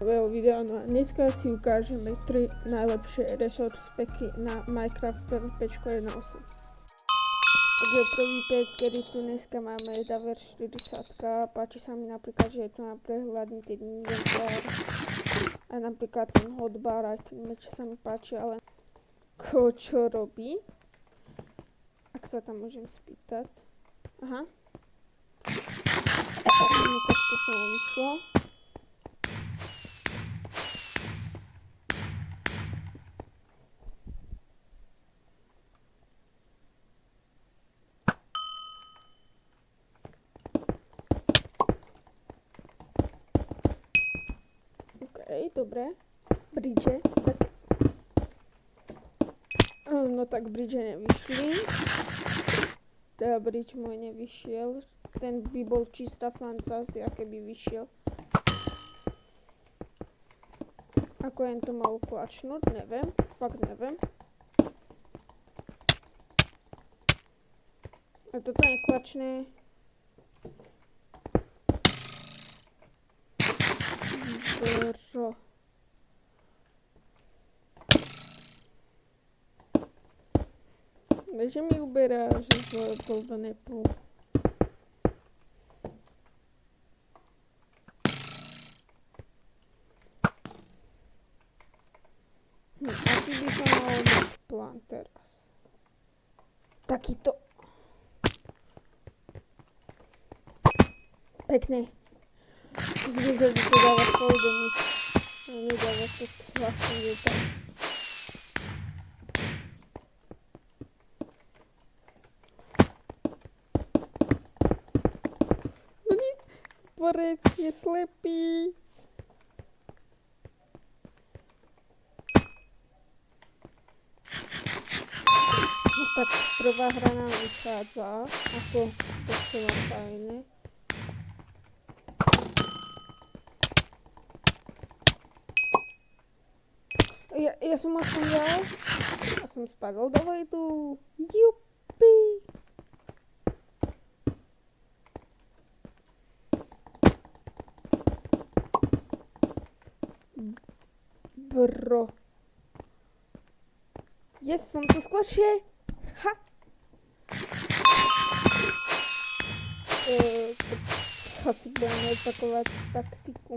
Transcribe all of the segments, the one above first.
Video, no a dneska si ukážeme 3 najlepšie resource packy na Minecraft PvP 1.8. Takže prvý pack, ktorý tu dneska máme, je Daver 40. Páči sa mi napríklad, že je tu na prehľadný ten inventár. A napríklad ten hotbar, aj ten meč sa mi páči, ale čo robí? Ak sa tam môžem spýtať. Aha. No tak toto nevyšlo. Dobre, bridge, tak no tak bridge nevyšli, teda bridge môj nevyšiel, ten by bol čistá fantázia, keby vyšiel. Ako jen to mal klačnúť, neviem, fakt neviem. A toto je klačné. Bro. Že mi uberá, že svoje golden apple. Aký by som mal mať plán teraz? Takýto. Pekné. Zvyzor by to dáva full damage. No nedáva to vlastne vietor. No nic, borec je slepý. No tak prvá hra nám vychádza, ako docela fajné. Ja som aspoň a som spadol do vojdu. Jupi! Bro. Yes, som tu skôršie. Ha! Asi budeme opakovať taktiku.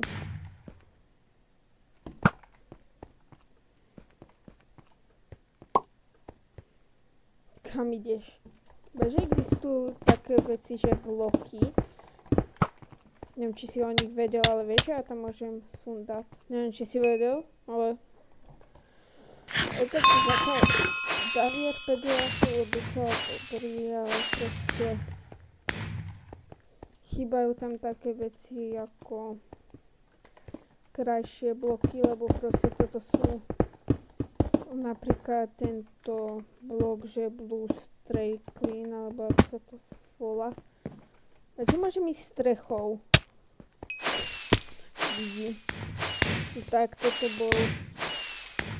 Kam ideš? Bože, existujú také veci, že bloky. Neviem, či si o nich vedel, ale vieš, ja tam môžem sundať. Neviem, či si vedel, ale... Tak si začal Davier pediatru, je docela dobrý, ale proste... Chýbajú tam také veci ako... krajšie bloky, lebo proste toto sú... Napríklad tento blok, že Blue Stray Clean, alebo ako sa to volá. Takže môžem ísť strechou. Vidí. Tak toto bol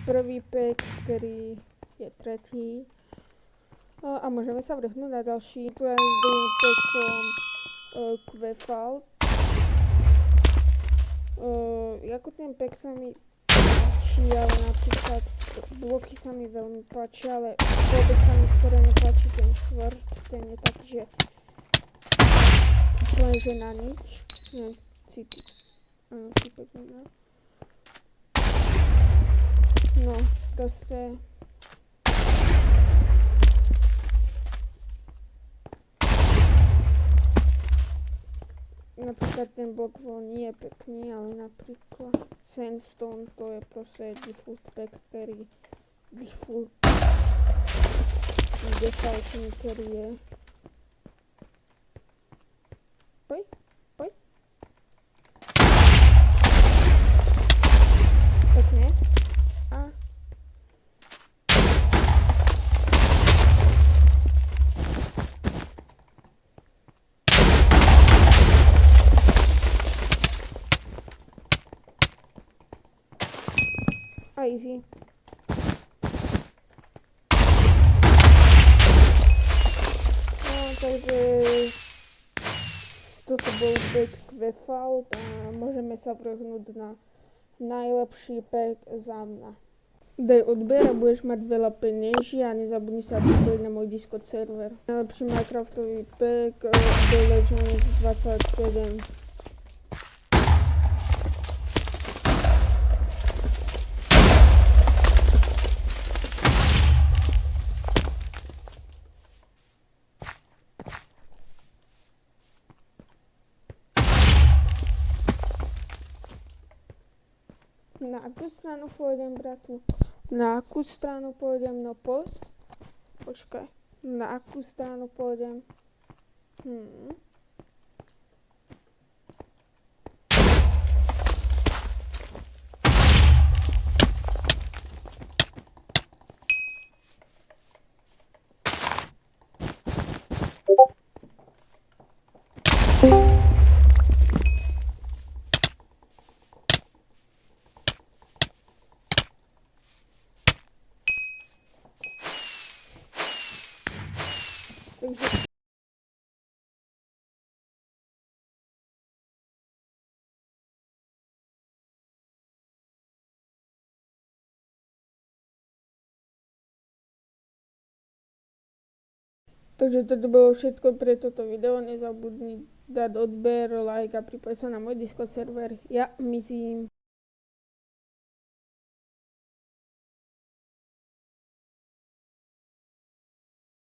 prvý pack, ktorý je tretí. A môžeme sa vrhnúť na ďalší. Tu je s druhým packom Quefalt. Ako ten pack sa mi páči, ale napríklad bloky sa mi veľmi páči, ale vôbec sa mi skoro nepáči ten sword, ten je taký, že úplne, že na nič. Neviem, cítiť. Áno, cítiť nemá. No, proste... Napríklad ten blok nie je pekný, ale napríklad Sandstone, to je proste default pack, ktorý defaultný, ktorý je. Poď. Pekne. A easy. No, takže toto bol pack Quefalt a môžeme sa vrhnúť na najlepší pek za mňa. Daj odber a budeš mať veľa penieží a nezabudni sa pripojiť na môj Discord server. Najlepší Minecraftový pek The Legends 27. Na akú stranu pôjdem, bratu? Na akú stranu pôjdem? No poď. Počkaj. Na akú stranu pôjdem? Takže Takže toto bolo všetko pre toto video. Nezabudni dať odber, like a pripoj sa na môj Discord server. Ja mizím.